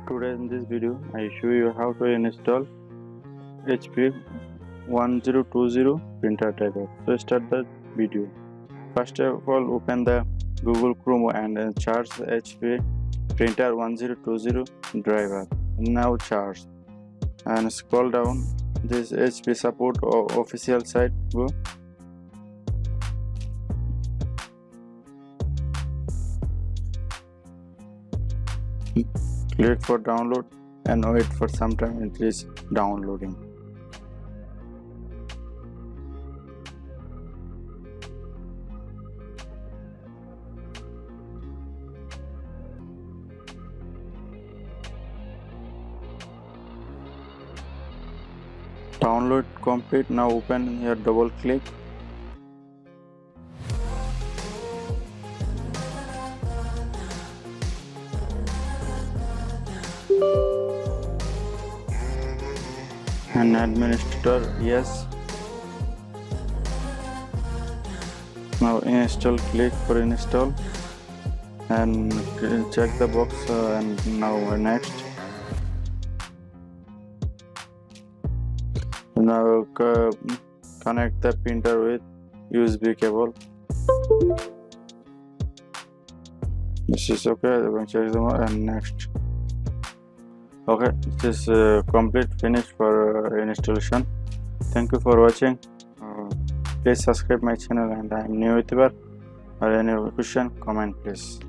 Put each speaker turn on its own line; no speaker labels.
Today in this video I show you how to install HP 1020 printer driver. So start the video. First of all, open the Google Chrome and search HP printer 1020 driver. Now search and scroll down this HP support or official site. Go. Click for download and wait for some time. It is downloading. Download complete. Now open here, double click. And administrator, yes. Now install, click for install and check the box and now next. Now connect the printer with USB cable. This is okay. I'm going to check them out and next. Okay, this is complete, finished for installation. Thank you for watching. Please subscribe my channel, and I am new YouTuber. Or any question, comment please.